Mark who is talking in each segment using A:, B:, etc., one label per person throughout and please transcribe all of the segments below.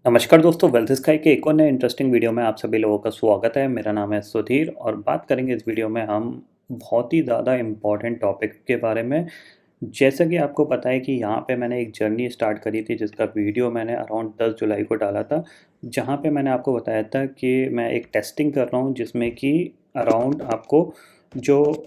A: नमस्कार दोस्तों, wealth sky के एक और नए इंटरेस्टिंग वीडियो में आप सभी लोगों का स्वागत है। मेरा नाम है सुधीर और बात करेंगे इस वीडियो में हम बहुत ही ज़्यादा इम्पोर्टेंट टॉपिक के बारे में। जैसा कि आपको पता है कि यहाँ पे मैंने एक जर्नी स्टार्ट करी थी जिसका वीडियो मैंने अराउंड 10 जुलाई को डाला था, जहाँ पे मैंने आपको बताया था कि मैं एक टेस्टिंग कर रहा हूँ जिसमें कि अराउंड आपको जो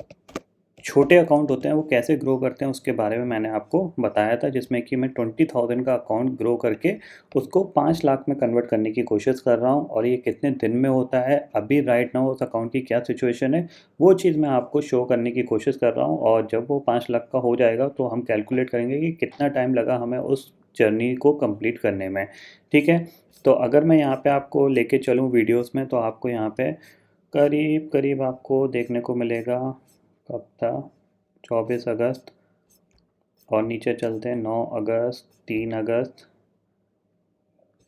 A: छोटे अकाउंट होते हैं वो कैसे ग्रो करते हैं उसके बारे में मैंने आपको बताया था, जिसमें कि मैं 20,000 का अकाउंट ग्रो करके उसको 5 लाख में कन्वर्ट करने की कोशिश कर रहा हूँ। और ये कितने दिन में होता है, अभी राइट नाउ उस अकाउंट की क्या सिचुएशन है, वो चीज़ मैं आपको शो करने की कोशिश कर रहा हूँ। और जब वो 5 लाख का हो जाएगा तो हम कैलकुलेट करेंगे कि कितना टाइम लगा हमें उस जर्नी को कंप्लीट करने में। ठीक है, तो अगर मैं यहाँ पे आपको लेके चलूँ वीडियोस में तो आपको यहाँ पे करीब करीब आपको देखने को मिलेगा। कब था? 24 अगस्त। और नीचे चलते हैं 9 अगस्त, 3 अगस्त।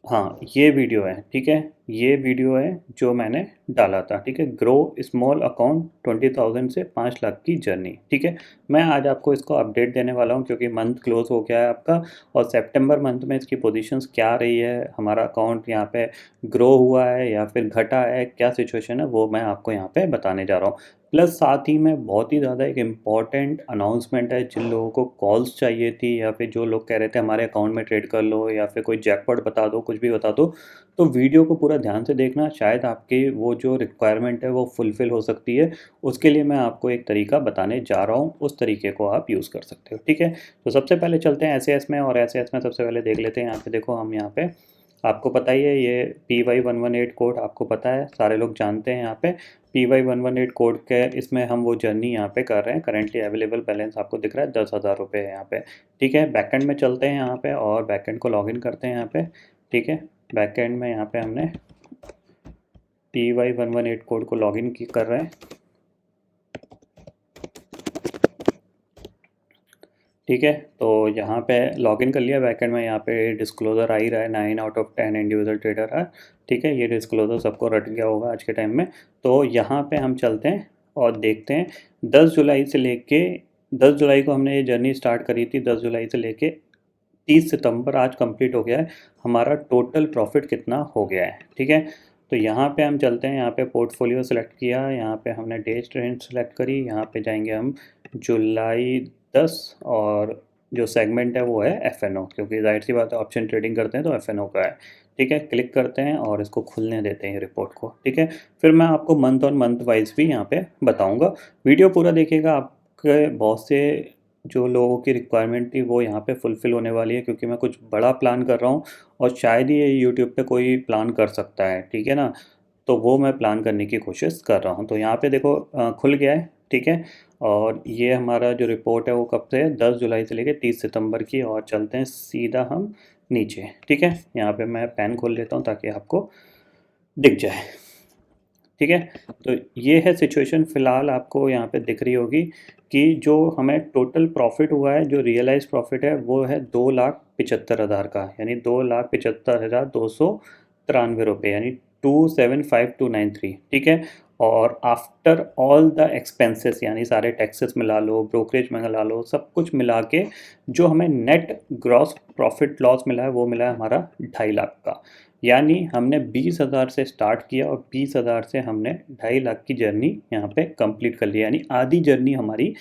A: हाँ, ये वीडियो है। ठीक है, ये वीडियो है जो मैंने डाला था। ठीक है, ग्रो स्मॉल अकाउंट 20,000 से 5 लाख की जर्नी। ठीक है, मैं आज आपको इसको अपडेट देने वाला हूँ क्योंकि मंथ क्लोज हो गया है आपका। और सितंबर मंथ में इसकी पोजीशंस क्या रही है, हमारा अकाउंट यहाँ पे ग्रो हुआ है या फिर घटा है, क्या सिचुएशन है, वो मैं आपको यहाँ पे बताने जा रहा हूँ। प्लस साथ ही में बहुत ही ज़्यादा एक इम्पॉर्टेंट अनाउंसमेंट है। जिन लोगों को कॉल्स चाहिए थी या फिर जो लोग कह रहे थे हमारे अकाउंट में ट्रेड कर लो या फिर कोई जैकपॉट बता दो, कुछ भी बता दो, तो वीडियो को पूरा ध्यान से देखना। शायद आपकी वो जो रिक्वायरमेंट है वो फुलफ़िल हो सकती है। उसके लिए मैं आपको एक तरीका बताने जा रहा हूँ, उस तरीके को आप यूज़ कर सकते हो। ठीक है, तो सबसे पहले चलते हैं एसएएस में। और एसएएस में सबसे पहले देख लेते हैं। यहाँ पे देखो, हम यहाँ पे आपको पता ही है ये PY118 कोड आपको पता है, सारे लोग जानते हैं। यहाँ पे PY118 कोड के इसमें हम वो जर्नी यहाँ पे कर रहे हैं। करेंटली अवेलेबल बैलेंस आपको दिख रहा है 10,000 रुपये है यहाँ पे। ठीक है, बैकएंड में चलते हैं यहाँ पे और बैकएंड को लॉगिन करते हैं यहाँ पे। ठीक है, बैकएंड में यहाँ पे हमने PY118 कोड को लॉगिन कर रहे हैं। ठीक है, तो यहाँ पे लॉगिन कर लिया बैकएंड में। यहाँ पे डिस्क्लोज़र आ ही रहा है 9 आउट ऑफ 10 इंडिविजुअल ट्रेडर है। ठीक है, ये डिस्क्लोज़र सबको रट गया होगा आज के टाइम में। तो यहाँ पे हम चलते हैं और देखते हैं 10 जुलाई से लेके 10 जुलाई को हमने ये जर्नी स्टार्ट करी थी। 10 जुलाई से लेके 30 सितंबर आज कंप्लीट हो गया है। हमारा टोटल प्रॉफिट कितना हो गया है? ठीक है, तो यहाँ पे हम चलते हैं। यहाँ पे पोर्टफोलियो सेलेक्ट किया, यहाँ पे हमने डे ट्रेंड सेलेक्ट करी। यहाँ पे जाएंगे हम जुलाई 10। और जो सेगमेंट है वो है एफ क्योंकि जाहिर सी बात है ऑप्शन ट्रेडिंग करते हैं तो एफ का है। ठीक है, क्लिक करते हैं और इसको खुलने देते हैं रिपोर्ट को। ठीक है, फिर मैं आपको मंथ और मंथ वाइज भी यहाँ पे बताऊँगा। वीडियो पूरा देखिएगा, आपके बहुत से जो लोगों की रिक्वायरमेंट थी वो यहाँ पे फुलफ़िल होने वाली है, क्योंकि मैं कुछ बड़ा प्लान कर रहा हूँ और शायद ही ये यूट्यूब पे कोई प्लान कर सकता है। ठीक है ना, तो वो मैं प्लान करने की कोशिश कर रहा हूँ। तो यहाँ पे देखो खुल गया है। ठीक है, और ये हमारा जो रिपोर्ट है वो कब से है? 10 जुलाई से लेकर 30 सितंबर की। और चलते हैं सीधा हम नीचे। ठीक है, यहाँ पे मैं पेन खोल लेता हूँ ताकि आपको दिख जाए। ठीक है, तो ये है सिचुएशन। फ़िलहाल आपको यहाँ पे दिख रही होगी कि जो हमें टोटल प्रॉफिट हुआ है, जो रियलाइज प्रॉफिट है वो है 2,75,000 का, यानी 2,75,293 रुपये, यानी 2,75,293। ठीक है, और आफ्टर ऑल द एक्सपेंसेस, यानी सारे टैक्सेस मिला लो, ब्रोकरेज मिला लो, सब कुछ मिला के जो हमें नेट ग्रॉस प्रॉफिट लॉस मिला है वो मिला है हमारा 2.5 लाख का। यानी हमने 20,000 से स्टार्ट किया और 20,000 से हमने 2.5 लाख की जर्नी यहाँ पे कंप्लीट कर ली, यानी आधी जर्नी हमारी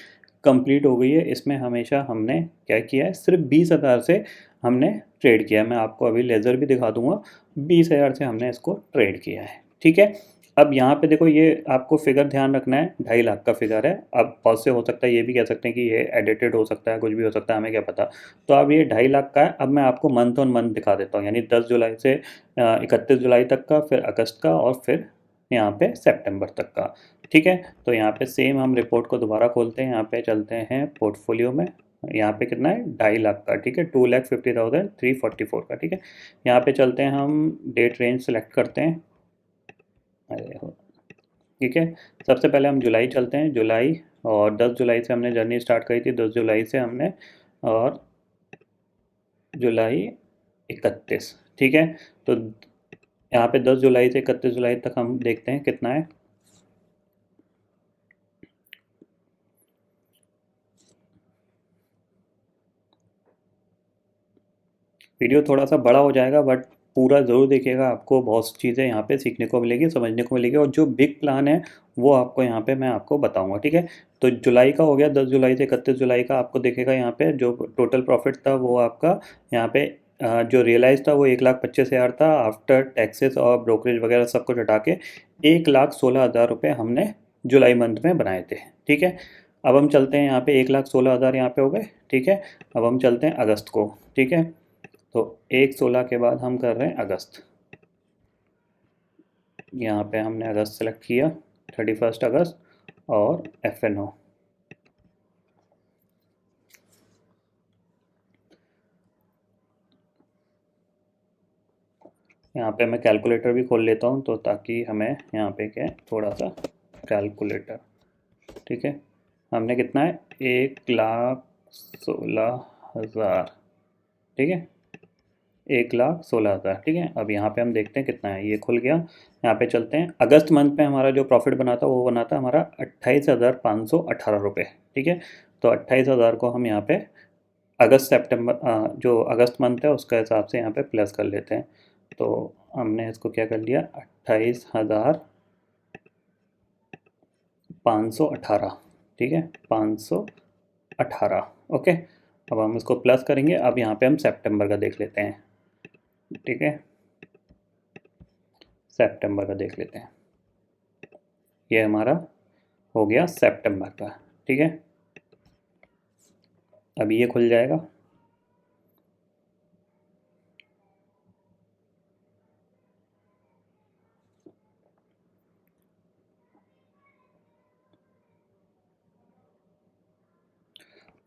A: कंप्लीट हो गई है। इसमें हमेशा हमने क्या किया है, सिर्फ 20,000 से हमने ट्रेड किया है। मैं आपको अभी लेज़र भी दिखा दूंगा। 20,000 से हमने इसको ट्रेड किया है। ठीक है, अब यहाँ पे देखो, ये आपको फिगर ध्यान रखना है, 2.5 लाख का फिगर है। अब बहुत से हो सकता है ये भी कह सकते हैं कि ये एडिटेड हो सकता है, कुछ भी हो सकता है, हमें क्या पता। तो अब ये 2.5 लाख का है। अब मैं आपको मंथ ऑन मंथ दिखा देता हूँ, यानी 10 जुलाई से 31 जुलाई तक का, फिर अगस्त का, और फिर यहाँ पे सितंबर तक का। ठीक है, तो यहाँ पे सेम हम रिपोर्ट को दोबारा खोलते हैं। यहाँ पे चलते हैं पोर्टफोलियो में। यहाँ पे कितना है? 2.5 लाख का। ठीक है, 2,50,344 का। ठीक है, यहाँ पे चलते हैं, हम डेट रेंज सेलेक्ट करते हैं। अरे हो, ठीक है, सबसे पहले हम जुलाई चलते हैं। जुलाई, और 10 जुलाई से हमने जर्नी स्टार्ट करी थी। 10 जुलाई से हमने, और जुलाई 31। ठीक है, तो यहाँ पे 10 जुलाई से 31 जुलाई तक हम देखते हैं कितना है। वीडियो थोड़ा सा बड़ा हो जाएगा, बट पूरा ज़रूर देखिएगा, आपको बहुत सी चीज़ें यहाँ पे सीखने को मिलेगी, समझने को मिलेगी, और जो बिग प्लान है वो आपको यहाँ पे मैं आपको बताऊँगा, ठीक है। तो जुलाई का हो गया, 10 जुलाई से 31 जुलाई का आपको दिखेगा यहाँ पे जो टोटल प्रॉफिट था वो आपका यहाँ पे जो रियलाइज़ था वो 1,25,000 था, आफ्टर टैक्सेस और ब्रोकरेज वगैरह सब कुछ हटा के 1,16,000 रुपये हमने जुलाई मंथ में बनाए थे, ठीक है। अब हम चलते हैं यहाँ पे 1,16,000 यहाँ पे हो गए, ठीक है। अब हम चलते हैं अगस्त को, ठीक है। तो 1/16 के बाद हम कर रहे हैं अगस्त। यहाँ पे हमने अगस्त सेलेक्ट किया, 31 अगस्त, और FNO। यहाँ पे मैं कैलकुलेटर भी खोल लेता हूँ तो ताकि हमें यहाँ पे क्या है थोड़ा सा कैलकुलेटर, ठीक है। हमने कितना है 1,16,000, ठीक है, 1,16,000, ठीक है। अब यहाँ पे हम देखते हैं कितना है, ये खुल गया। यहाँ पे चलते हैं अगस्त मंथ में हमारा जो प्रॉफिट बना था वो बना था हमारा 28,518 रुपये, ठीक है। तो 28,000 को हम यहाँ पे अगस्त सितंबर जो अगस्त मंथ है उसका हिसाब से यहाँ पे प्लस कर लेते हैं। तो हमने इसको क्या कर लिया 28,518, ठीक है, 518, ओके। अब हम इसको प्लस करेंगे। अब यहाँ पे हम सितंबर का देख लेते हैं, ठीक है, सितंबर का देख लेते हैं। ये हमारा हो गया सितंबर का, ठीक है। अब ये खुल जाएगा।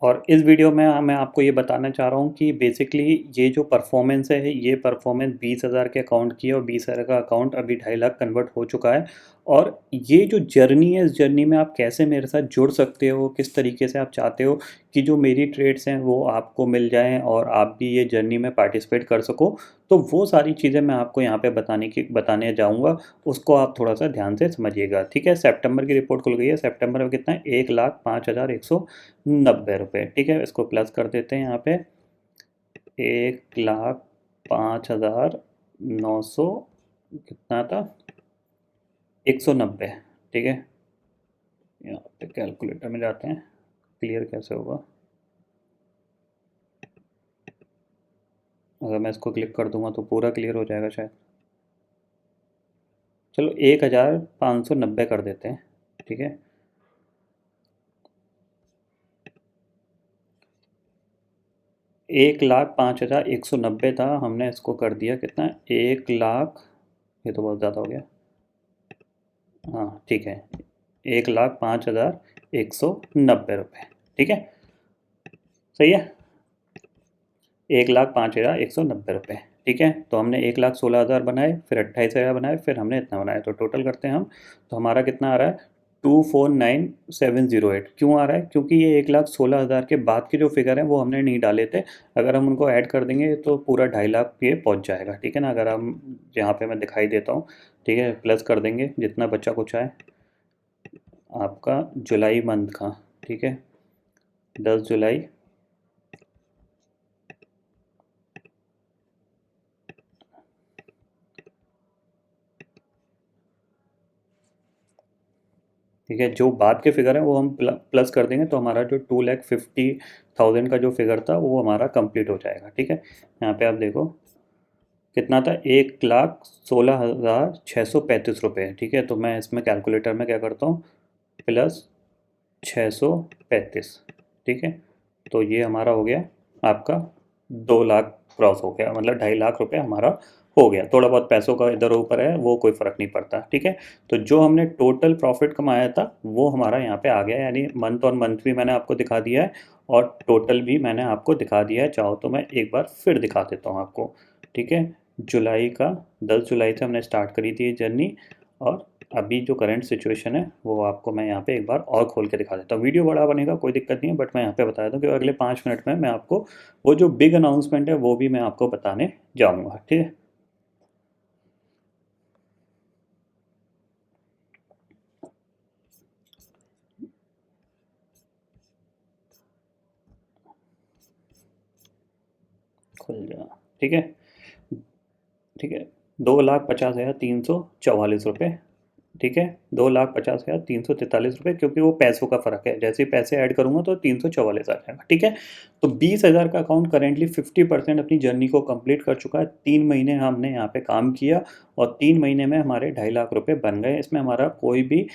A: और इस वीडियो में मैं आपको ये बताना चाह रहा हूँ कि बेसिकली ये जो परफॉर्मेंस है ये परफॉर्मेंस 20,000 के अकाउंट की है, और 20,000 का अकाउंट अभी 2.5 लाख कन्वर्ट हो चुका है। और ये जो जर्नी है इस जर्नी में आप कैसे मेरे साथ जुड़ सकते हो, किस तरीके से आप चाहते हो कि जो मेरी ट्रेड्स हैं वो आपको मिल जाएं और आप भी ये जर्नी में पार्टिसिपेट कर सको, तो वो सारी चीज़ें मैं आपको यहाँ पे बताने जाऊँगा। उसको आप थोड़ा सा ध्यान से समझिएगा, ठीक है। सितंबर की रिपोर्ट खुल गई है। सितंबर में कितना है 1,05,190 रुपये, ठीक है। इसको प्लस कर देते हैं यहाँ पे 1,05,900 कितना था 190, ठीक है। यहाँ पे कैलकुलेटर में जाते हैं, क्लियर कैसे होगा। अगर मैं इसको क्लिक कर दूंगा तो पूरा क्लियर हो जाएगा शायद। चलो 1,590 कर देते हैं, ठीक है। 1,05,190 था, हमने इसको कर दिया कितना 1 लाख, ये तो बहुत ज़्यादा हो गया। हाँ ठीक है, 1,05,190 रुपये, ठीक है, सही है। 1,05,190 रुपये, ठीक है। तो हमने 1,16,000 बनाए, फिर 28,000 बनाए, फिर हमने इतना बनाया, तो टोटल करते हैं हम। तो हमारा कितना आ रहा है 249,708। क्यों आ रहा है, क्योंकि ये 1,16,000 के बाद के जो फिगर हैं वो हमने नहीं डाले थे। अगर हम उनको ऐड कर देंगे तो पूरा 2.5 लाख ये पहुंच जाएगा, ठीक है ना। अगर हम यहाँ पे मैं दिखाई देता हूँ, ठीक है, प्लस कर देंगे जितना बच्चा कुछ आए आपका जुलाई मंथ का, ठीक है, 10 जुलाई, ठीक है। जो बाद के फिगर हैं वो हम प्लस कर देंगे तो हमारा जो 2,50,000 का जो फिगर था वो हमारा कंप्लीट हो जाएगा, ठीक है। यहाँ पे आप देखो कितना था 1,16,635 रुपये, ठीक है। तो मैं इसमें कैलकुलेटर में क्या करता हूँ प्लस 635, ठीक है। तो ये हमारा हो गया आपका 2 लाख क्रॉस हो गया, मतलब 2.5 लाख रुपये हमारा हो गया। थोड़ा बहुत पैसों का इधर ऊपर है वो कोई फ़र्क नहीं पड़ता, ठीक है। तो जो हमने टोटल प्रॉफिट कमाया था वो हमारा यहाँ पे आ गया, यानी मंथ और मंथ भी मैंने आपको दिखा दिया है और टोटल भी मैंने आपको दिखा दिया है। चाहो तो मैं एक बार फिर दिखा देता हूँ आपको, ठीक है। जुलाई का 10 जुलाई से हमने स्टार्ट करी थी ये जर्नी, और अभी जो करंट सिचुएशन है वो आपको मैं यहाँ पे एक बार और खोल के दिखा देता हूँ। वीडियो बड़ा बनेगा कोई दिक्कत नहीं है, बट मैं यहाँ पे बता देता हूँ कि अगले 5 मिनट में मैं आपको वो जो बिग अनाउंसमेंट है वो भी मैं आपको बताने जाऊँगा, ठीक है। खुल जा, ठीक है। ठीक है, 2,50,344 रुपये, ठीक है, 2,50,343 रुपये, क्योंकि वो पैसों का फ़र्क है, जैसे ही पैसे ऐड करूँगा तो 344 आ जाएगा, ठीक है। तो 20,000 का अकाउंट करेंटली 50% अपनी जर्नी को कंप्लीट कर चुका है। 3 महीने हमने यहाँ पे काम किया और 3 महीने में हमारे 2.5 लाख रुपए बन गए। इसमें हमारा कोई भी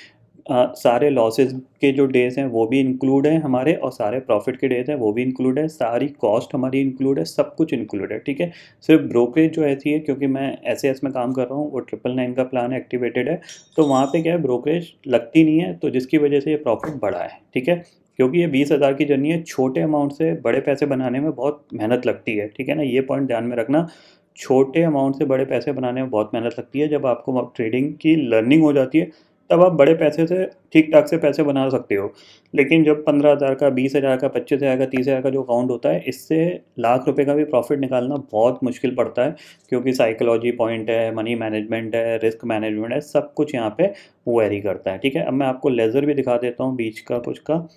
A: सारे लॉसेस के जो डेज़ हैं वो भी इंक्लूड हैं हमारे, और सारे प्रॉफिट के डेज़ हैं वो भी इंक्लूड है, सारी कॉस्ट हमारी इंक्लूड है, सब कुछ इंक्लूड है, ठीक है। सिर्फ ब्रोकरेज जो ऐसी है, क्योंकि मैं एस में काम कर रहा हूँ, वो 999 का प्लान एक्टिवेटेड है, तो वहाँ पे क्या है, ब्रोकरेज लगती नहीं है, तो जिसकी वजह से ये प्रॉफिट बढ़ा है, ठीक है। क्योंकि ये 20,000 की जर्नी है, छोटे अमाउंट से बड़े पैसे बनाने में बहुत मेहनत लगती है, ठीक है ना, ये पॉइंट ध्यान में रखना। छोटे अमाउंट से बड़े पैसे बनाने में बहुत मेहनत लगती है। जब आपको ट्रेडिंग की लर्निंग हो जाती है, तब आप बड़े पैसे से ठीक ठाक से पैसे बना सकते हो। लेकिन जब 15,000 का, 20,000 का, 25,000 का, 30,000 का जो अकाउंट होता है, इससे लाख रुपए का भी प्रॉफिट निकालना बहुत मुश्किल पड़ता है, क्योंकि साइकोलॉजी पॉइंट है, मनी मैनेजमेंट है, रिस्क मैनेजमेंट है, सब कुछ यहाँ पे वेरी करता है, ठीक है। अब मैं आपको लेज़र भी दिखा देता हूँ बीच का कुछ का।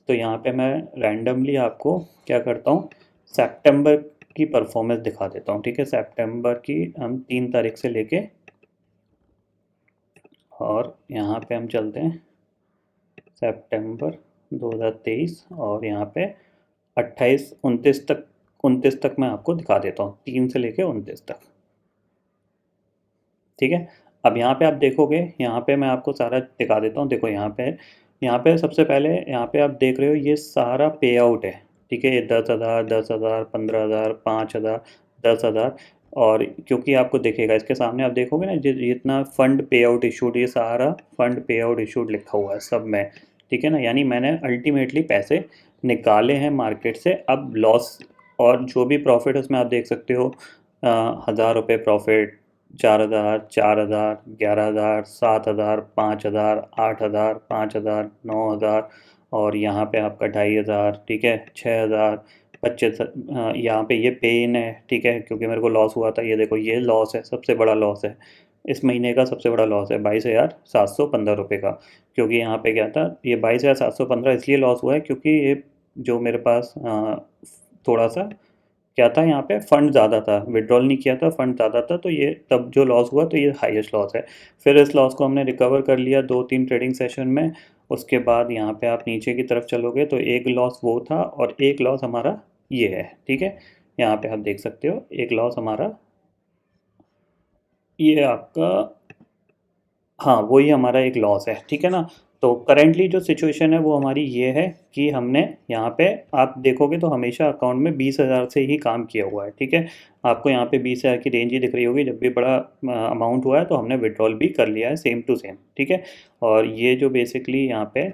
A: तो यहाँ पे मैं रैंडमली आपको क्या करता हूँ, सितंबर की परफॉर्मेंस दिखा देता हूँ, ठीक है। सितंबर की हम 3 तारीख से लेके, और यहाँ पे हम चलते हैं सितंबर 2023, और यहाँ पे 28 29 तक, 29 तक मैं आपको दिखा देता हूँ, 3 से लेके 29 तक, ठीक है। अब यहाँ पे आप देखोगे, यहाँ पे मैं आपको सारा दिखा देता हूँ। देखो यहाँ पे सबसे पहले यहाँ पे आप देख रहे हो, ये सारा पे आउट है, ठीक है। ये 10,000, 10,000, 15,000, 5,000, 10,000, और क्योंकि आपको दिखेगा इसके सामने, आप देखोगे ना, जितना फंड पे आउट इशूड, ये सारा फंड पे आउट इशूड लिखा हुआ है सब में, ठीक है ना। यानी मैंने अल्टीमेटली पैसे निकाले हैं मार्केट से। अब लॉस और जो भी प्रॉफिट है उसमें आप देख सकते हो, 1,000 रुपये प्रॉफिट, 4,000, 4,000, 11,000, 7,000, 5,000, 8,000, 5,000, 9,000, और यहाँ पे आपका 2,500, ठीक है, 6,000, 25, यहाँ पे ये पेन है, ठीक है, क्योंकि मेरे को लॉस हुआ था। ये देखो, ये लॉस है, सबसे बड़ा लॉस है इस महीने का, सबसे बड़ा लॉस है 22,715 रुपये का। क्योंकि यहाँ पे क्या था, ये 22,715 इसलिए लॉस हुआ है क्योंकि ये जो मेरे पास थोड़ा सा क्या था, यहाँ पे फंड ज़्यादा था, विड्रॉल नहीं किया था, फंड ज़्यादा था, तो ये तब जो लॉस हुआ, तो ये हाईएस्ट लॉस है। फिर इस लॉस को हमने रिकवर कर लिया 2-3 ट्रेडिंग सेशन में। उसके बाद यहाँ पे आप नीचे की तरफ चलोगे तो एक लॉस वो था, और एक लॉस हमारा ये है, ठीक है। यहाँ पे आप देख सकते हो, एक लॉस हमारा ये आपका, हाँ, वही हमारा एक लॉस है, ठीक है ना। तो करेंटली जो सिचुएशन है वो हमारी ये है कि हमने यहाँ पे, आप देखोगे तो हमेशा अकाउंट में 20,000 से ही काम किया हुआ है, ठीक है। आपको यहाँ पे 20,000 की रेंज ही दिख रही होगी। जब भी बड़ा अमाउंट हुआ है तो हमने विड्रॉल भी कर लिया है, सेम टू सेम, ठीक है। और ये जो बेसिकली यहाँ पे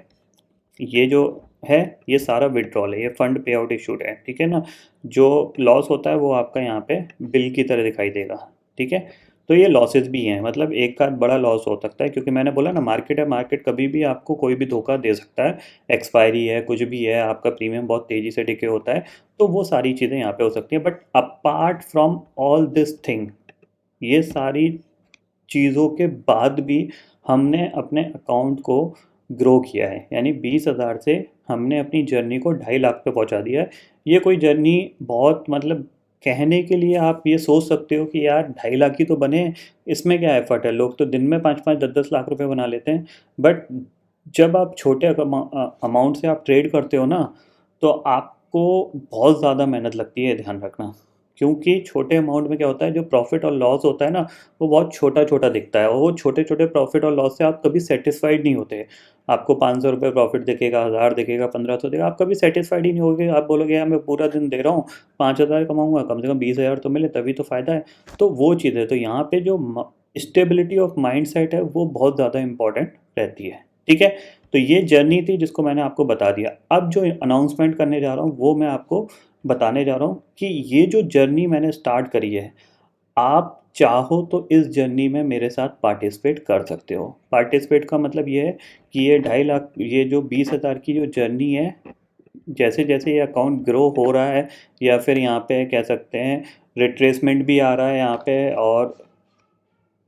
A: ये जो है, ये सारा विड्रॉल है, ये फंड पे आउट इशूड है, ठीक है ना। जो लॉस होता है वो आपका यहाँ पे बिल की तरह दिखाई देगा, ठीक है। तो ये लॉसेस भी हैं, मतलब एक का बड़ा लॉस हो सकता है, क्योंकि मैंने बोला ना, मार्केट है, मार्केट कभी भी आपको कोई भी धोखा दे सकता है, एक्सपायरी है, कुछ भी है, आपका प्रीमियम बहुत तेज़ी से डिके होता है, तो वो सारी चीज़ें यहाँ पे हो सकती हैं। But apart from all this thing, ये सारी चीज़ों के बाद भी हमने अपने अकाउंट को ग्रो किया है, यानी 20,000 से हमने अपनी जर्नी को 2.5 लाख पे पहुंचा दिया है। ये कोई जर्नी बहुत, मतलब कहने के लिए आप ये सोच सकते हो कि यार 2.5 लाख ही तो बने, इसमें क्या एफर्ट है, लोग तो दिन में 5-5, 10-10 लाख रुपए बना लेते हैं। बट जब आप छोटे अमाउंट से आप ट्रेड करते हो ना, तो आपको बहुत ज़्यादा मेहनत लगती है, ध्यान रखना। क्योंकि छोटे अमाउंट में क्या होता है, जो प्रॉफिट और लॉस होता है ना, वो बहुत छोटा छोटा दिखता है, और वो छोटे छोटे प्रॉफिट और लॉस से आप कभी सेटिस्फाइड नहीं होते। आपको 500 रुपये प्रॉफिट दिखेगा, 1,000 दिखेगा, 1,500 दिखेगा, आप कभी सेटिस्फाइड ही नहीं होगे। आप बोलोगे यार मैं पूरा दिन दे रहा हूँ, 5,000 कमाऊंगा, कम से कम 20,000 तो मिले, तभी तो फ़ायदा है। तो वो चीज़ है, तो यहाँ पे जो स्टेबिलिटी ऑफ माइंड सेट है वो बहुत ज़्यादा इंपॉर्टेंट रहती है, ठीक है। तो ये जर्नी थी जिसको मैंने आपको बता दिया। अब जो अनाउंसमेंट करने जा रहा हूँ वो मैं आपको बताने जा रहा हूँ कि ये जो जर्नी मैंने स्टार्ट करी है, आप चाहो तो इस जर्नी में मेरे साथ पार्टिसिपेट कर सकते हो। पार्टिसिपेट का मतलब ये है कि ये 2.5 लाख, ये जो 20,000 की जो जर्नी है, जैसे जैसे ये अकाउंट ग्रो हो रहा है, या फिर यहाँ पे कह सकते हैं रिट्रेसमेंट भी आ रहा है यहाँ पे, और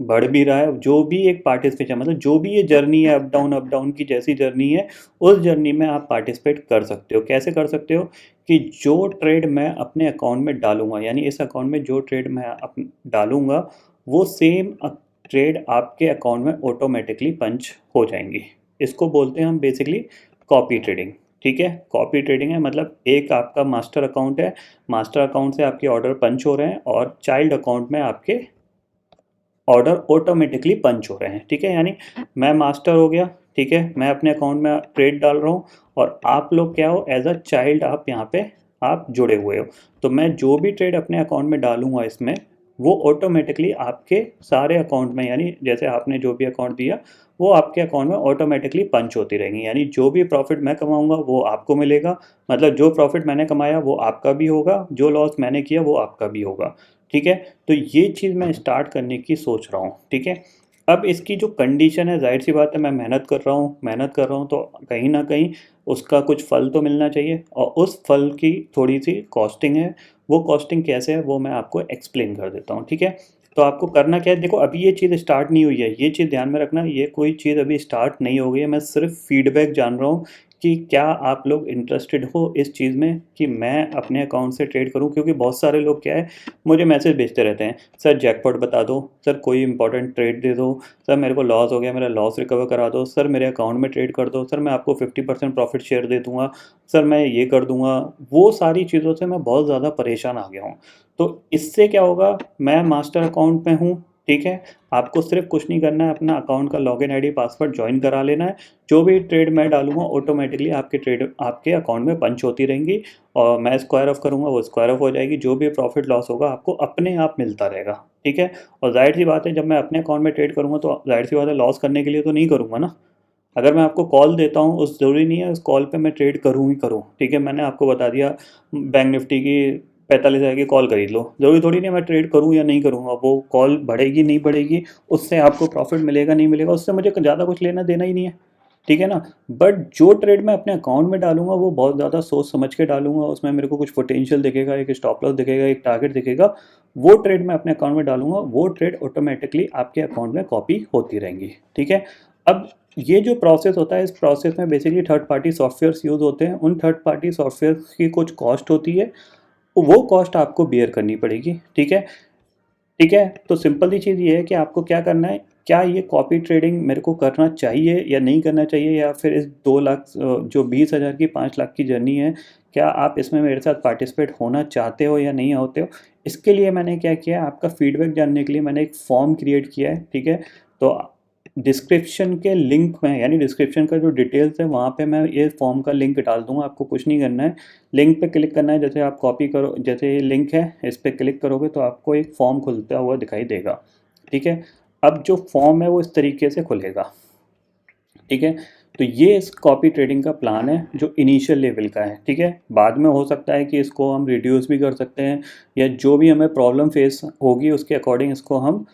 A: बढ़ भी रहा है, जो भी एक पार्टिसिपेशन मतलब जो भी ये जर्नी है अप डाउन की जैसी जर्नी है, उस जर्नी में आप पार्टिसिपेट कर सकते हो। कैसे कर सकते हो कि जो ट्रेड मैं अपने अकाउंट में डालूंगा, यानी इस अकाउंट में जो ट्रेड मैं डालूंगा, वो सेम ट्रेड आपके अकाउंट में ऑटोमेटिकली पंच हो जाएंगी। इसको बोलते हैं हम बेसिकली कॉपी ट्रेडिंग। ठीक है, कॉपी ट्रेडिंग है मतलब एक आपका मास्टर अकाउंट है, मास्टर अकाउंट से आपके ऑर्डर पंच हो रहे हैं और चाइल्ड अकाउंट में आपके ऑर्डर ऑटोमेटिकली पंच हो रहे हैं। ठीक है, यानी मैं मास्टर हो गया, ठीक है, मैं अपने अकाउंट में ट्रेड डाल रहा हूँ और आप लोग क्या हो, एज अ चाइल्ड आप यहाँ पे आप जुड़े हुए हो। तो मैं जो भी ट्रेड अपने अकाउंट में डालूंगा इसमें, वो ऑटोमेटिकली आपके सारे अकाउंट में, यानी जैसे आपने जो भी अकाउंट दिया वो आपके अकाउंट में ऑटोमेटिकली पंच होती रहेंगी। यानी जो भी प्रॉफिट मैं कमाऊंगा वो आपको मिलेगा, मतलब जो प्रॉफिट मैंने कमाया वो आपका भी होगा, जो लॉस मैंने किया वो आपका भी होगा। ठीक है, तो ये चीज़ मैं स्टार्ट करने की सोच रहा हूँ। ठीक है, अब इसकी जो कंडीशन है, जाहिर सी बात है मैं मेहनत कर रहा हूँ तो कहीं ना कहीं उसका कुछ फल तो मिलना चाहिए, और उस फल की थोड़ी सी कॉस्टिंग है। वो कॉस्टिंग कैसे है वो मैं आपको एक्सप्लेन कर देता हूँ। ठीक है, तो आपको करना क्या है, देखो अभी ये चीज़ स्टार्ट नहीं हुई है, ये चीज़ ध्यान में रखना, ये कोई चीज़ अभी स्टार्ट नहीं हो गई है, मैं सिर्फ फीडबैक जान रहा हूँ कि क्या आप लोग इंटरेस्टेड हो इस चीज़ में कि मैं अपने अकाउंट से ट्रेड करूं। क्योंकि बहुत सारे लोग क्या है, मुझे मैसेज भेजते रहते हैं, सर जैकपॉट बता दो, सर कोई इंपॉर्टेंट ट्रेड दे दो, सर मेरे को लॉस हो गया मेरा लॉस रिकवर करा दो, सर मेरे अकाउंट में ट्रेड कर दो, सर मैं आपको 50% प्रॉफिट शेयर दे दूंगा, सर मैं ये कर दूंगा। वो सारी चीज़ों से मैं बहुत ज़्यादा परेशान आ गया हूँ। तो इससे क्या होगा, मैं मास्टर अकाउंट में हूँ, ठीक है, आपको सिर्फ कुछ नहीं करना है, अपना अकाउंट का लॉगिन आईडी पासवर्ड ज्वाइन करा लेना है। जो भी ट्रेड मैं डालूंगा ऑटोमेटिकली आपके ट्रेड आपके अकाउंट में पंच होती रहेंगी, और मैं स्क्वायर ऑफ करूंगा वो स्क्वायर ऑफ हो जाएगी, जो भी प्रॉफिट लॉस होगा आपको अपने आप मिलता रहेगा। ठीक है, और जाहिर सी बात है जब मैं अपने अकाउंट में ट्रेड करूंगा तो जाहिर सी बात है लॉस करने के लिए तो नहीं करूंगा ना। अगर मैं आपको कॉल देता हूँ उस ज़रूरी नहीं है उस कॉल पे मैं ट्रेड करूँ ही करूँ। ठीक है, मैंने आपको बता दिया बैंक निफ्टी की 45,000 की कॉल खरीद लो, ज़रूरी थोड़ी नहीं मैं ट्रेड करूँ या नहीं करूँगा, वो कॉल बढ़ेगी नहीं बढ़ेगी, उससे आपको प्रॉफिट मिलेगा नहीं मिलेगा, उससे मुझे ज़्यादा कुछ लेना देना ही नहीं है। ठीक है ना, बट जो ट्रेड मैं अपने अकाउंट में डालूंगा वो बहुत ज़्यादा सोच समझ के डालूंगा, उसमें मेरे को कुछ पोटेंशियल दिखेगा, एक स्टॉप लॉस दिखेगा, एक टारगेट दिखेगा, वो ट्रेड मैं अपने अकाउंट में डालूंगा, वो ट्रेड ऑटोमेटिकली आपके अकाउंट में कॉपी होती रहेंगी। ठीक है, अब ये जो प्रोसेस होता है, इस प्रोसेस में basically third party softwares use होते हैं, उन थर्ड पार्टी सॉफ्टवेयर की कुछ कॉस्ट होती है, वो कॉस्ट आपको बियर करनी पड़ेगी। ठीक है, ठीक है, तो सिंपल सी चीज़ ये है कि आपको क्या करना है, क्या ये कॉपी ट्रेडिंग मेरे को करना चाहिए या नहीं करना चाहिए, या फिर इस 2 लाख जो 20,000 की 5 लाख की जर्नी है, क्या आप इसमें मेरे साथ पार्टिसिपेट होना चाहते हो या नहीं होते हो। इसके लिए मैंने क्या किया, आपका फीडबैक जानने के लिए मैंने एक फॉर्म क्रिएट किया है। ठीक है, तो डिस्क्रिप्शन के लिंक में, यानी डिस्क्रिप्शन का जो डिटेल्स है वहाँ पे मैं ये फॉर्म का लिंक डाल दूंगा, आपको कुछ नहीं करना है, लिंक पे क्लिक करना है, जैसे आप कॉपी करो, जैसे ये लिंक है इस पर क्लिक करोगे तो आपको एक फॉर्म खुलता हुआ दिखाई देगा। ठीक है, अब जो फॉर्म है वो इस तरीके से खुलेगा। ठीक है, तो ये इस कॉपी ट्रेडिंग का प्लान है जो इनिशियल लेवल का है। ठीक है, बाद में हो सकता है कि इसको हम रिड्यूस भी कर सकते हैं, या जो भी हमें प्रॉब्लम फेस होगी उसके अकॉर्डिंग इसको हम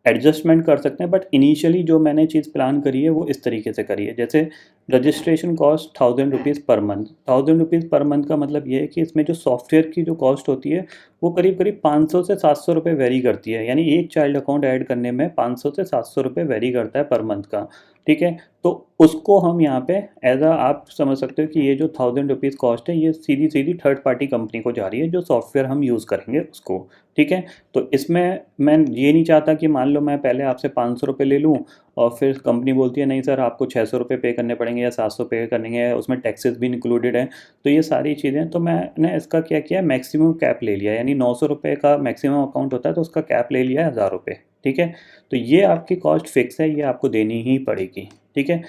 A: एडजस्टमेंट कर सकते हैं, बट इनिशियली जो मैंने चीज़ प्लान करी है वो इस तरीके से करी है। जैसे registration cost 1,000 rupees per month, 1,000 rupees per month का मतलब ये है कि इसमें जो सॉफ्टवेयर की जो कॉस्ट होती है वो करीब करीब 500 से 700 रुपये वेरी करती है, यानी एक चाइल्ड अकाउंट ऐड करने में 500 से 700 रुपये वेरी करता है पर मंथ का। ठीक है, तो उसको हम यहाँ पे एज आप समझ सकते हो कि ये जो 1,000 रुपीज़ कॉस्ट है ये सीधी सीधी थर्ड पार्टी कंपनी को जा रही है, जो सॉफ्टवेयर हम यूज़ करेंगे उसको। ठीक है, तो इसमें मैं ये नहीं चाहता कि मान लो मैं पहले आपसे 500 रुपये ले लूँ और फिर कंपनी बोलती है नहीं सर आपको 600 रुपये पे करने पड़ेंगे या 700 पे करने, उसमें टैक्सेस भी इंक्लूडेड हैं। तो ये सारी चीज़ें, तो मैंने इसका क्या किया, मैक्सिमम कैप ले लिया, यानी 900 रुपये का मैक्सिमम अकाउंट होता है तो उसका कैप ले लिया है 1,000 रुपये। ठीक है, तो ये आपकी कॉस्ट फिक्स है, ये आपको देनी ही पड़ेगी। ठीक है,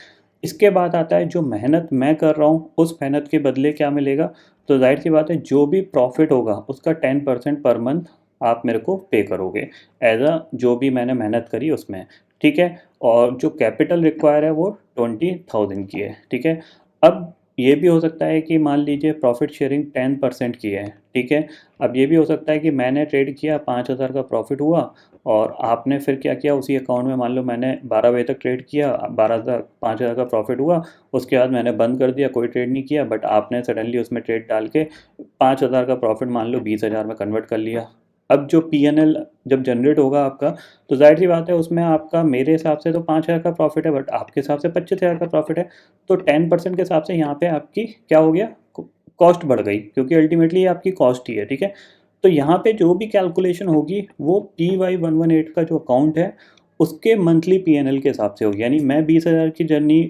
A: इसके बाद आता है जो मेहनत मैं कर रहा हूँ उस मेहनत के बदले क्या मिलेगा। तो जाहिर सी बात है जो भी प्रॉफिट होगा उसका 10% पर मंथ आप मेरे को पे करोगे, एज अ जो भी मैंने मेहनत करी उसमें। ठीक है, और जो कैपिटल रिक्वायर है वो 20,000 की है। ठीक है, अब ये भी हो सकता है कि मान लीजिए प्रॉफिट शेयरिंग 10% की है। ठीक है, अब ये भी हो सकता है कि मैंने ट्रेड किया 5,000 का प्रॉफिट हुआ, और आपने फिर क्या किया उसी अकाउंट में, मान लो मैंने 12 बजे तक ट्रेड किया, 12,000 5,000 का प्रॉफिट हुआ, उसके बाद मैंने बंद कर दिया, कोई ट्रेड नहीं किया, बट आपने सडनली उसमें ट्रेड डाल के 5,000 का प्रॉफिट मान लो 20,000 में कन्वर्ट कर लिया। अब जो पीएनएल जब जनरेट होगा आपका, तो ज़ाहिर सी बात है उसमें आपका मेरे हिसाब से तो 5,000 का प्रॉफिट है, बट आपके हिसाब से 25,000 का प्रॉफिट है। तो 10% के हिसाब से यहाँ पे आपकी क्या हो गया, कॉस्ट बढ़ गई, क्योंकि अल्टीमेटली ये आपकी कॉस्ट ही है, ठीक है। तो यहाँ पे जो भी कैलकुलेशन होगी वो PY118 का जो अकाउंट है उसके मंथली पीएनएल के हिसाब से होगी। यानी मैं 20,000 की जर्नी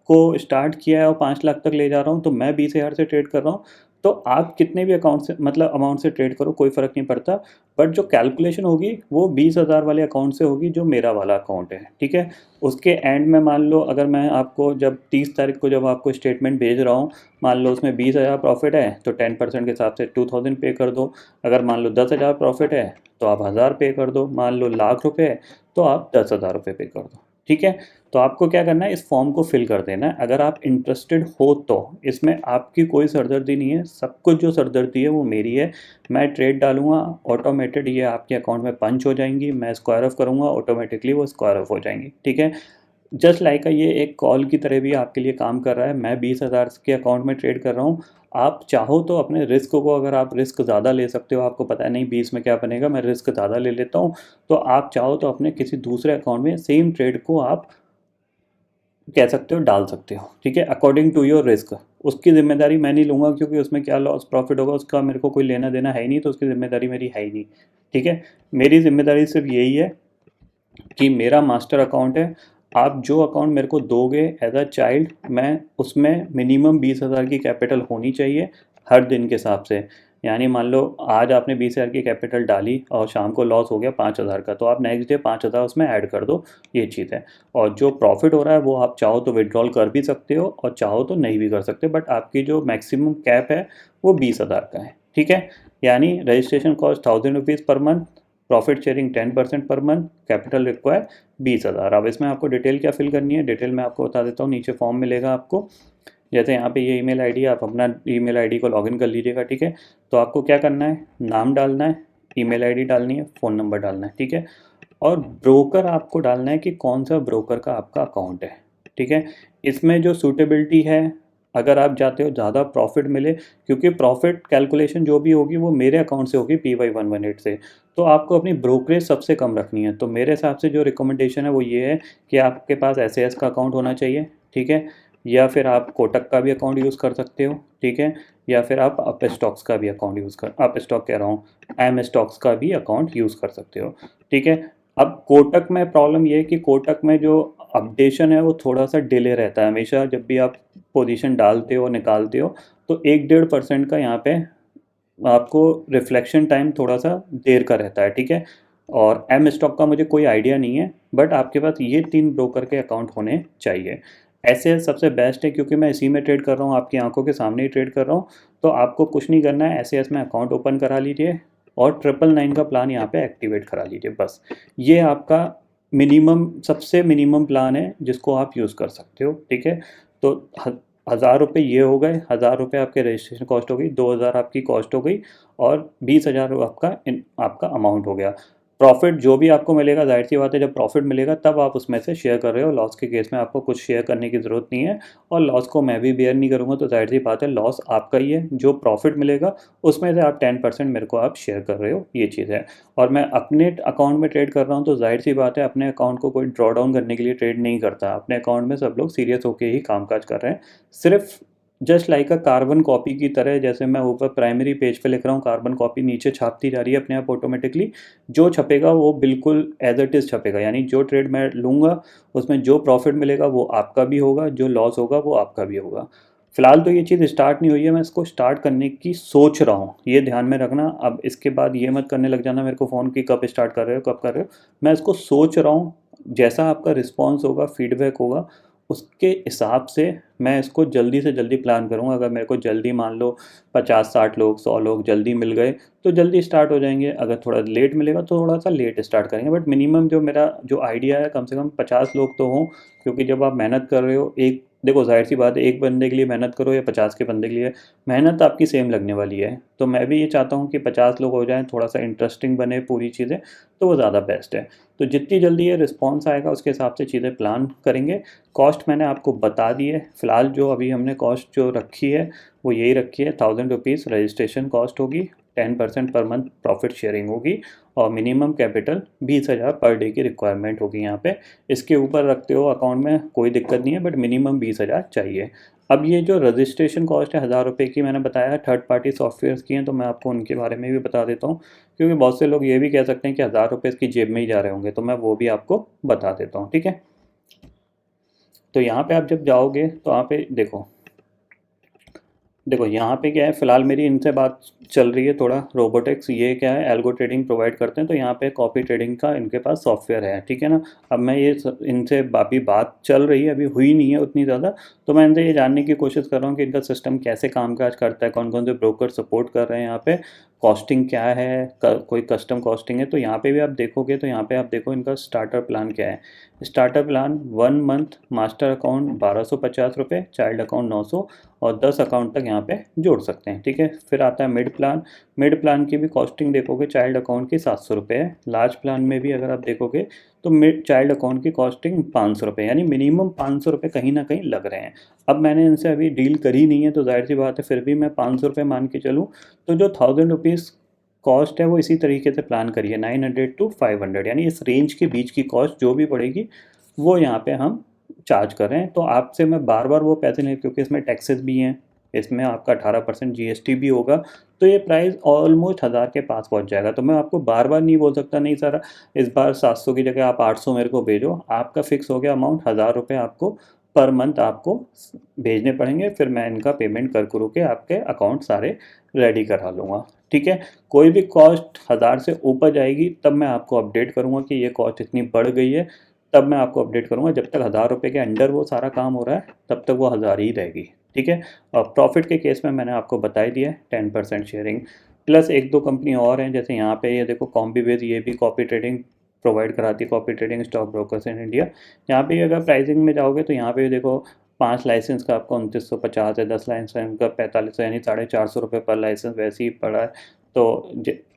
A: को स्टार्ट किया है और 5 लाख तक ले जा रहा हूँ, तो मैं 20,000 से ट्रेड कर रहा हूँ। तो आप कितने भी अकाउंट से मतलब अमाउंट से ट्रेड करो, कोई फ़र्क नहीं पड़ता, बट जो कैलकुलेशन होगी वो 20,000 वाले अकाउंट से होगी, जो मेरा वाला अकाउंट है, ठीक है। उसके एंड में मान लो अगर मैं आपको जब 30 तारीख को जब आपको स्टेटमेंट भेज रहा हूँ, मान लो उसमें 20,000 प्रॉफिट है तो 10% के हिसाब से 2,000 पे कर दो। अगर मान लो 10,000 प्रॉफिट है तो आप 1,000 पे कर दो। मान लो लाख रुपए है तो आप 10,000 रुपये पे कर दो, ठीक है। तो आपको क्या करना है, इस फॉर्म को फिल कर देना है। अगर आप इंटरेस्टेड हो तो इसमें आपकी कोई सरदर्दी नहीं है, सब कुछ जो सरदर्दी है वो मेरी है। मैं ट्रेड डालूंगा, ऑटोमेटेड ये आपके अकाउंट में पंच हो जाएंगी, मैं स्क्वायर ऑफ करूंगा, ऑटोमेटिकली वो स्क्वायर ऑफ हो जाएंगी, ठीक है। जस्ट लाइक ये एक कॉल की तरह भी आपके लिए काम कर रहा है। मैं 20,000 के अकाउंट में ट्रेड कर रहा हूँ। आप चाहो तो अपने रिस्क को, अगर आप रिस्क ज़्यादा ले सकते हो, आपको पता है नहीं 20 में क्या बनेगा, मैं रिस्क ज़्यादा ले लेता हूँ, तो आप चाहो तो अपने किसी दूसरे अकाउंट में सेम ट्रेड को आप कह सकते हो डाल सकते हो, ठीक है, अकॉर्डिंग टू योर रिस्क। उसकी जिम्मेदारी मैं नहीं लूँगा, क्योंकि उसमें क्या लॉस प्रॉफिट होगा उसका मेरे को कोई लेना देना है ही नहीं, तो उसकी जिम्मेदारी मेरी है ही नहीं, ठीक है। मेरी जिम्मेदारी सिर्फ यही है कि मेरा मास्टर अकाउंट है। आप जो अकाउंट मेरे को दोगे एज अ चाइल्ड, मैं उसमें मिनिमम 20,000 की कैपिटल होनी चाहिए हर दिन के हिसाब से। यानी मान लो आज आपने 20,000 की कैपिटल डाली और शाम को लॉस हो गया 5,000 का, तो आप नेक्स्ट डे 5,000 उसमें ऐड कर दो, ये चीज़ है। और जो प्रॉफिट हो रहा है वो आप चाहो तो विड्रॉल कर भी सकते हो और चाहो तो नहीं भी कर सकते, बट आपकी जो मैक्सिमम कैप है वो 20,000 का है, ठीक है। यानी registration cost 1,000 rupees per month, profit sharing 10% per month, capital require 20,000। अब इसमें आपको डिटेल क्या फिल करनी है, डिटेल मैं आपको बता देता हूँ, नीचे फॉर्म मिलेगा आपको। जैसे यहाँ पे ये ईमेल आईडी, आप अपना ईमेल आईडी को लॉगिन कर लीजिएगा, ठीक है। तो आपको क्या करना है, नाम डालना है, ईमेल आईडी डालनी है, फ़ोन नंबर डालना है, ठीक है। और ब्रोकर आपको डालना है कि कौन सा ब्रोकर का आपका अकाउंट है, ठीक है। इसमें जो सूटेबिलिटी है, अगर आप चाहते हो ज़्यादा प्रॉफिट मिले, क्योंकि प्रॉफिट कैलकुलेशन जो भी होगी वो मेरे अकाउंट से होगी PY118 से, तो आपको अपनी ब्रोकरेज सबसे कम रखनी है। तो मेरे हिसाब से जो रिकमेंडेशन है वो ये है कि आपके पास SAS का अकाउंट होना चाहिए, ठीक है। या फिर आप कोटक का भी अकाउंट यूज़ कर सकते हो, ठीक है। या फिर आप अप स्टॉक्स का भी अकाउंट यूज़ कर, अप स्टॉक कह रहा हूँ, एम स्टॉक्स का भी अकाउंट यूज़ कर सकते हो, ठीक है। अब कोटक में प्रॉब्लम ये है कि कोटक में जो अपडेशन है वो थोड़ा सा डिले रहता है। हमेशा जब भी आप पोजीशन डालते हो निकालते हो तो 1-1.5% का यहाँ पे आपको रिफ्लेक्शन टाइम थोड़ा सा देर का रहता है, ठीक है। और एम स्टॉक का मुझे कोई आइडिया नहीं है, बट आपके पास ये 3 ब्रोकर के अकाउंट होने चाहिए। ऐसे सबसे बेस्ट है, क्योंकि मैं इसी में ट्रेड कर रहा हूँ, आपकी आंखों के सामने ही ट्रेड कर रहा हूँ। तो आपको कुछ नहीं करना है, SAS में अकाउंट ओपन करा लीजिए और 999 का प्लान यहाँ पे एक्टिवेट करा लीजिए, बस। ये आपका मिनिमम, सबसे मिनिमम प्लान है जिसको आप यूज़ कर सकते हो, ठीक है। तो 1,000 रुपये ये हो गए, 1,000 रुपये आपके रजिस्ट्रेशन कॉस्ट हो गई, 2,000 आपकी कॉस्ट हो गई, और 20,000 आपका अमाउंट हो गया। प्रॉफिट जो भी आपको मिलेगा, जाहिर सी बात है जब प्रॉफिट मिलेगा तब आप उसमें से शेयर कर रहे हो, लॉस के केस में आपको कुछ शेयर करने की ज़रूरत नहीं है, और लॉस को मैं भी बेयर नहीं करूँगा, तो जाहिर सी बात है लॉस आपका ही है। जो प्रॉफिट मिलेगा उसमें से आप 10% मेरे को आप शेयर कर रहे हो, ये चीज़ है। और मैं अपने अकाउंट में ट्रेड कर रहा हूँ, तो जाहिर सी बात है अपने अकाउंट को कोई ड्रॉ डाउन करने के लिए ट्रेड नहीं करता। अपने अकाउंट में सब लोग सीरियस होकर ही कामकाज कर रहे हैं। सिर्फ just like a carbon copy की तरह, जैसे मैं ऊपर प्राइमरी पेज पे लिख रहा हूँ, कार्बन कॉपी नीचे छापती जा रही है अपने आप ऑटोमेटिकली। जो छपेगा वो बिल्कुल एज इट इज़ छपेगा, यानी जो ट्रेड मैं लूँगा उसमें जो प्रॉफिट मिलेगा वो आपका भी होगा, जो लॉस होगा वो आपका भी होगा। फिलहाल तो ये चीज़ स्टार्ट नहीं हुई है, मैं इसको स्टार्ट करने की सोच रहा हूँ, ये ध्यान में रखना। अब इसके बाद ये मत करने लग जाना मेरे को फ़ोन की, कब स्टार्ट कर रहे हो, कब कर रहे हो। मैं इसको सोच रहा हूँ, जैसा आपका रिस्पॉन्स होगा, फीडबैक होगा, उसके हिसाब से मैं इसको जल्दी से जल्दी प्लान करूँगा। अगर मेरे को जल्दी मान लो 50-60 लोग, 100 लोग जल्दी मिल गए तो जल्दी स्टार्ट हो जाएंगे। अगर थोड़ा लेट मिलेगा तो थोड़ा सा लेट स्टार्ट करेंगे, बट मिनिमम जो मेरा जो आइडिया है, कम से कम 50 लोग तो हों। क्योंकि जब आप मेहनत कर रहे हो, एक देखो जाहिर सी बात है, एक बंदे के लिए मेहनत करो या 50 के बंदे के लिए, मेहनत आपकी सेम लगने वाली है। तो मैं भी ये चाहता हूँ कि 50 लोग हो जाएं, थोड़ा सा इंटरेस्टिंग बने पूरी चीज़ें, तो वो ज़्यादा बेस्ट है। तो जितनी जल्दी ये रिस्पॉन्स आएगा उसके हिसाब से चीज़ें प्लान करेंगे। कॉस्ट मैंने आपको बता दी है। फ़िलहाल जो अभी हमने कॉस्ट जो रखी है वो यही रखी है, 1,000 रुपीज़ रजिस्ट्रेशन कॉस्ट होगी, 10% पर मंथ प्रॉफिट शेयरिंग होगी और मिनिमम कैपिटल 20,000 पर डे की रिक्वायरमेंट होगी यहाँ पे। इसके ऊपर रखते हो अकाउंट में कोई दिक्कत नहीं है, बट मिनिमम 20,000 चाहिए। अब ये जो रजिस्ट्रेशन कॉस्ट है 1,000 रुपये की, मैंने बताया थर्ड पार्टी सॉफ्टवेयर्स की हैं, तो मैं आपको उनके बारे में भी बता देता हूँ, क्योंकि बहुत से लोग ये भी कह सकते हैं कि 1,000 रुपये इसकी जेब में ही जा रहे होंगे, तो मैं वो भी आपको बता देता हूँ, ठीक है। तो यहाँ पे आप जब जाओगे तो यहाँ पे देखो देखो यहाँ पे क्या है, फिलहाल मेरी इनसे बात चल रही है थोड़ा। रोबोटिक्स ये क्या है, एल्गो ट्रेडिंग प्रोवाइड करते हैं, तो यहाँ पे कॉपी ट्रेडिंग का इनके पास सॉफ्टवेयर है, ठीक है ना। अब मैं ये इनसे अभी बात चल रही है, अभी हुई नहीं है उतनी ज़्यादा, तो मैं इनसे ये जानने की कोशिश कर रहा हूँ कि इनका सिस्टम कैसे कामकाज करता है, कौन कौन से ब्रोकर सपोर्ट कर रहे हैं यहाँ पे, कॉस्टिंग क्या है, कोई कस्टम कॉस्टिंग है। तो यहाँ पे भी आप देखोगे तो यहाँ पे आप देखो इनका स्टार्टर प्लान क्या है। Starter plan 1 month master account 1,250 रुपये, चाइल्ड अकाउंट 900, और 10 अकाउंट तक यहाँ पे जोड़ सकते हैं, ठीक है। फिर आता है मिड प्लान। मिड प्लान की भी कॉस्टिंग देखोगे, चाइल्ड अकाउंट की 700 रुपये है। लार्ज प्लान में भी अगर आप देखोगे तो मिड चाइल्ड अकाउंट की कॉस्टिंग 500 रुपये, यानी मिनिमम 500 रुपये कहीं ना कहीं लग रहे हैं। अब मैंने इनसे अभी डील करी नहीं है, तो जाहिर सी बात है फिर भी मैं 500 रुपये मान के चलूँ, तो जो 1,000 रुपीज़ कॉस्ट है वो इसी तरीके से प्लान करिए, 900 to 500, यानी इस रेंज के बीच की कॉस्ट जो भी पड़ेगी वो यहाँ पे हम चार्ज कर रहे हैं। तो आपसे मैं बार बार वो पैसे नहीं, क्योंकि इसमें टैक्सेस भी हैं, इसमें आपका 18% जीएसटी भी होगा, तो ये प्राइस ऑलमोस्ट 1,000 के पास पहुंच जाएगा। तो मैं आपको बार बार नहीं बोल सकता नहीं सर इस बार 700 की जगह आप 800 मेरे को भेजो। आपका फिक्स हो गया अमाउंट, 1,000 रुपये आपको पर मंथ आपको भेजने पड़ेंगे, फिर मैं इनका पेमेंट कर के आपके अकाउंट सारे रेडी करा लूँगा, ठीक है। कोई भी कॉस्ट 1,000 से ऊपर जाएगी तब मैं आपको अपडेट करूँगा कि ये कॉस्ट इतनी बढ़ गई है, तब मैं आपको अपडेट करूँगा। जब तक 1,000 रुपये के अंडर वो सारा काम हो रहा है तब तक वो 1,000 ही रहेगी, ठीक है। और प्रॉफिट के केस में मैंने आपको बता ही दिया है 10% शेयरिंग, प्लस एक दो कंपनी और हैं, जैसे यहाँ पे ये देखो कॉम्बीवेज, ये भी कॉपी ट्रेडिंग प्रोवाइड कराती है, copy trading stock brokers in India. यहाँ पे अगर प्राइसिंग में जाओगे तो यहाँ पे देखो 5 लाइसेंस का आपको 2,950 है, 10 लाइसेंस का 4500, यानी 450 रुपये पर लाइसेंस वैसे ही पड़ा है। तो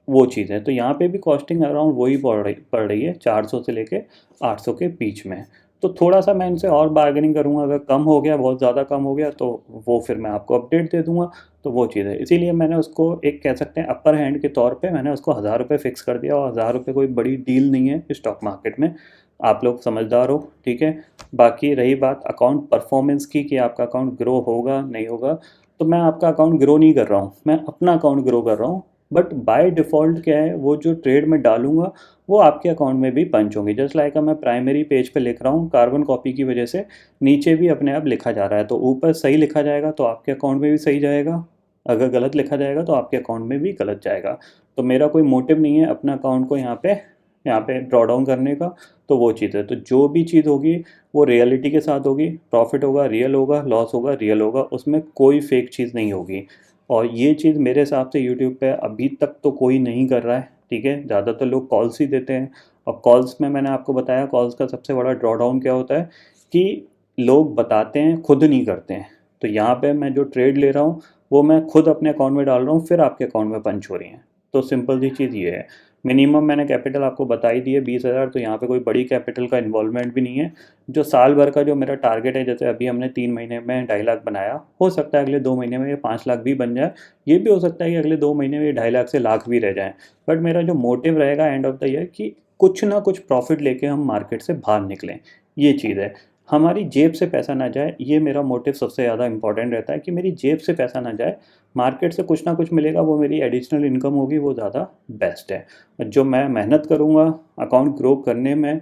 A: वो चीज़ है, तो यहाँ पे भी कॉस्टिंग अराउंड वही पड़ रही है 400 से लेके 800 के बीच में। तो थोड़ा सा मैं इनसे और बार्गेनिंग करूँगा, अगर कम हो गया, बहुत ज़्यादा कम हो गया, तो वो फिर मैं आपको अपडेट दे दूँगा। तो वो चीज़ है, इसीलिए मैंने उसको एक कह सकते हैं अपर हैंड के तौर पे मैंने उसको 1,000 रुपये फ़िक्स कर दिया, और 1,000 रुपये कोई बड़ी डील नहीं है स्टॉक मार्केट में। आप लोग समझदार हो, ठीक है। बाकी रही बात अकाउंट परफॉर्मेंस की कि आपका अकाउंट ग्रो होगा नहीं होगा, तो मैं आपका अकाउंट ग्रो नहीं कर रहा हूँ, मैं अपना अकाउंट ग्रो कर रहा हूँ। बट बाय डिफ़ॉल्ट क्या है, वो जो ट्रेड में डालूंगा वो आपके अकाउंट में भी पंच होंगी। जस्ट लाइक मैं प्राइमरी पेज पे लिख रहा हूँ, कार्बन कॉपी की वजह से नीचे भी अपने आप लिखा जा रहा है, तो ऊपर सही लिखा जाएगा तो आपके अकाउंट में भी सही जाएगा, अगर गलत लिखा जाएगा तो आपके अकाउंट में भी गलत जाएगा। तो मेरा कोई मोटिव नहीं है अपना अकाउंट को यहाँ पे ड्रॉ डाउन करने का। तो वो चीज़ है, तो जो भी चीज़ होगी वो रियलिटी के साथ होगी, प्रॉफिट होगा रियल होगा, लॉस होगा रियल होगा, उसमें कोई फेक चीज़ नहीं होगी। और ये चीज़ मेरे हिसाब से यूट्यूब पे अभी तक तो कोई नहीं कर रहा है, ठीक है। ज़्यादातर लोग कॉल्स ही देते हैं, और कॉल्स में मैंने आपको बताया कॉल्स का सबसे बड़ा ड्रॉ डाउन क्या होता है कि लोग बताते हैं खुद नहीं करते हैं। तो यहाँ पे मैं जो ट्रेड ले रहा हूँ वो मैं खुद अपने अकाउंट में डाल रहा हूँ, फिर आपके अकाउंट में पंच हो रही हैं। तो सिंपल सी चीज़ ये है। मिनिमम मैंने कैपिटल आपको बता ही दी है 20,000, तो यहाँ पे कोई बड़ी कैपिटल का इन्वॉल्वमेंट भी नहीं है। जो साल भर का जो मेरा टारगेट है, जैसे अभी हमने 3 महीने में 2.5 लाख बनाया, हो सकता है अगले 2 महीने में ये 5 लाख भी बन जाए, ये भी हो सकता है कि अगले 2 महीने में ये 2.5 लाख से लाख भी रह जाए। बट मेरा जो मोटिव रहेगा एंड ऑफ द ईयर कि कुछ ना कुछ प्रॉफिट लेके हम मार्केट से बाहर निकलें, ये चीज़ है। हमारी जेब से पैसा ना जाए, ये मेरा मोटिव सबसे ज़्यादा इंपॉर्टेंट रहता है कि मेरी जेब से पैसा ना जाए, मार्केट से कुछ ना कुछ मिलेगा, वो मेरी एडिशनल इनकम होगी, वो ज़्यादा बेस्ट है। जो मैं मेहनत करूँगा अकाउंट ग्रो करने में,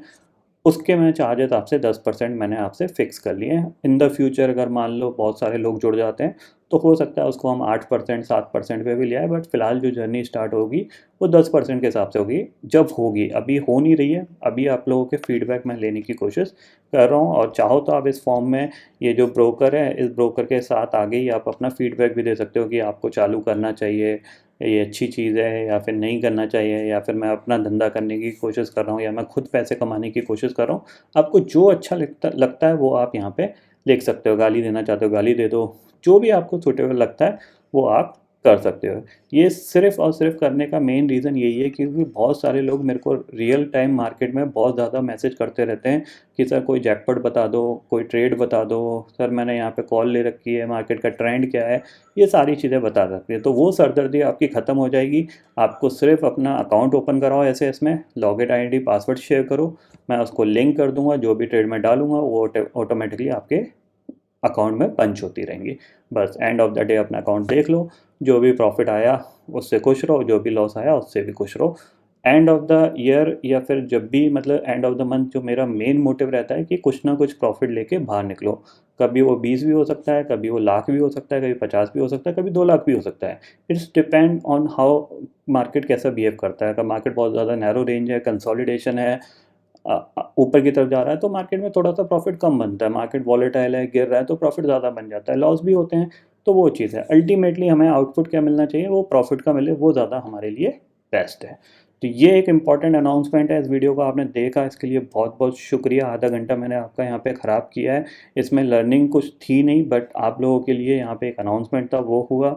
A: उसके मैं चार्जेस आपसे 10% मैंने आपसे फ़िक्स कर लिए हैं। इन द फ्यूचर अगर मान लो बहुत सारे लोग जुड़ जाते हैं तो हो सकता है उसको हम 8% 7% पे भी ले आए, बट फ़िलहाल जो जर्नी स्टार्ट होगी वो 10% के हिसाब से होगी, जब होगी। अभी हो नहीं रही है, अभी आप लोगों के फीडबैक मैं लेने की कोशिश कर रहा हूँ। और चाहो तो आप इस फॉर्म में, ये जो ब्रोकर है इस ब्रोकर के साथ आगे ही आप अपना फीडबैक भी दे सकते हो कि आपको चालू करना चाहिए, ये अच्छी चीज़ है, या फिर नहीं करना चाहिए, या फिर मैं अपना धंधा करने की कोशिश कर रहा हूँ, या मैं खुद पैसे कमाने की कोशिश कर रहा हूँ। आपको जो अच्छा लगता है वो आप यहाँ पे लिख सकते हो। गाली देना चाहते हो गाली दे दो, जो भी आपको सूटेबल लगता है वो आप कर सकते हो। ये सिर्फ़ और सिर्फ़ करने का मेन रीज़न यही है क्योंकि बहुत सारे लोग मेरे को रियल टाइम मार्केट में बहुत ज़्यादा मैसेज करते रहते हैं कि सर कोई जैकपॉट बता दो, कोई ट्रेड बता दो, सर मैंने यहाँ पे कॉल ले रखी है, मार्केट का ट्रेंड क्या है, ये सारी चीज़ें बता सकती है। तो वो सरदर्दी आपकी ख़त्म हो जाएगी। आपको सिर्फ़ अपना अकाउंट ओपन कराओ एसएएस में, लॉगिन आईडी पासवर्ड शेयर करो, मैं उसको लिंक कर दूँगा, जो भी ट्रेड मैं डालूँगा वो ऑटोमेटिकली आपके अकाउंट में पंच होती रहेंगी। बस एंड ऑफ द डे अपना अकाउंट देख लो, जो भी प्रॉफिट आया उससे खुश रहो, जो भी लॉस आया उससे भी खुश रहो। एंड ऑफ द ईयर या फिर जब भी मतलब एंड ऑफ द मंथ जो मेरा मेन मोटिव रहता है कि कुछ ना कुछ प्रॉफिट लेके बाहर निकलो। कभी वो 20 भी हो सकता है, कभी वो लाख भी हो सकता है, कभी 50 भी हो सकता है, कभी 2 लाख भी हो सकता है। It's depend on how market कैसा बिहेव करता है। अगर मार्केट बहुत ज़्यादा नैरो रेंज है, कंसोलिडेशन है, ऊपर की तरफ जा रहा है तो मार्केट में थोड़ा सा प्रॉफिट कम बनता है। मार्केट वॉलेटाइल है, गिर रहा है तो प्रॉफिट ज़्यादा बन जाता है, लॉस भी होते हैं। तो वो चीज़ है, अल्टीमेटली हमें आउटपुट क्या मिलना चाहिए, वो प्रॉफिट का मिले, वो ज़्यादा हमारे लिए बेस्ट है। तो ये एक इंपॉर्टेंट अनाउंसमेंट है। इस वीडियो को आपने देखा, इसके लिए बहुत बहुत शुक्रिया। आधा घंटा मैंने आपका यहाँ पे ख़राब किया है, इसमें लर्निंग कुछ थी नहीं, बट आप लोगों के लिए यहाँ पे एक अनाउंसमेंट था वो हुआ।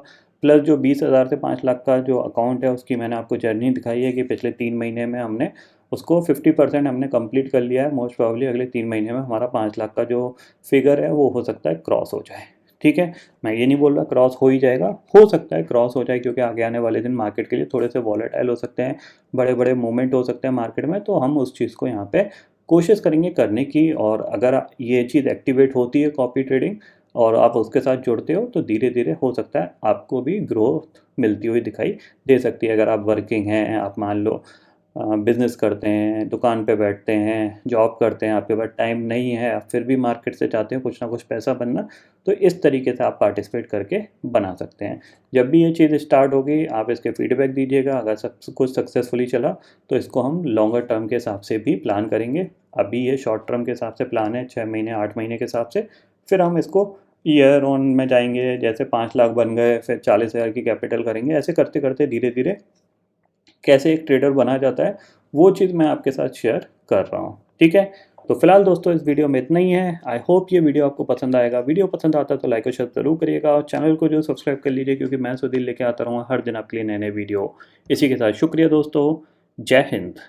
A: प्लस जो 20,000 से 5 लाख का जो अकाउंट है उसकी मैंने आपको जर्नी दिखाई है कि पिछले 3 महीने में हमने उसको 50% हमने कंप्लीट कर लिया है। मोस्ट प्रोबेबली अगले 3 महीने में हमारा 5 लाख का जो फिगर है वो हो सकता है क्रॉस हो जाए। ठीक है, मैं ये नहीं बोल रहा क्रॉस हो ही जाएगा, हो सकता है क्रॉस हो जाए क्योंकि आगे आने वाले दिन मार्केट के लिए थोड़े से वॉलेटाइल हो सकते हैं, बड़े बड़े मूवमेंट हो सकते हैं मार्केट में। तो हम उस चीज़ को यहाँ पे कोशिश करेंगे करने की, और अगर ये चीज़ एक्टिवेट होती है कॉपी ट्रेडिंग और आप उसके साथ जुड़ते हो तो धीरे धीरे हो सकता है आपको भी ग्रोथ मिलती हुई दिखाई दे सकती है। अगर आप वर्किंग हैं, आप मान लो बिज़नेस करते हैं, दुकान पे बैठते हैं, जॉब करते हैं, आपके पास टाइम नहीं है, आप फिर भी मार्केट से चाहते हैं कुछ ना कुछ पैसा बनना, तो इस तरीके से आप पार्टिसिपेट करके बना सकते हैं। जब भी ये चीज़ स्टार्ट होगी आप इसके फीडबैक दीजिएगा। अगर सब कुछ सक्सेसफुली चला तो इसको हम लॉन्गर टर्म के हिसाब से भी प्लान करेंगे। अभी ये शॉर्ट टर्म के हिसाब से प्लान है, 6 महीने 8 महीने के हिसाब से। फिर हम इसको ईयर ऑन में जाएंगे, जैसे 5 लाख बन गए फिर 40,000 की कैपिटल करेंगे। ऐसे करते करते धीरे धीरे कैसे एक ट्रेडर बना जाता है वो चीज़ मैं आपके साथ शेयर कर रहा हूँ। ठीक है, तो फिलहाल दोस्तों इस वीडियो में इतना ही है। आई होप ये वीडियो आपको पसंद आएगा। वीडियो पसंद आता है तो लाइक और शेयर जरूर करिएगा, और चैनल को जो सब्सक्राइब कर लीजिए क्योंकि मैं सुधीर लेके आता रहूँगा हर दिन आपके लिए नए नए वीडियो। इसी के साथ शुक्रिया दोस्तों, जय हिंद।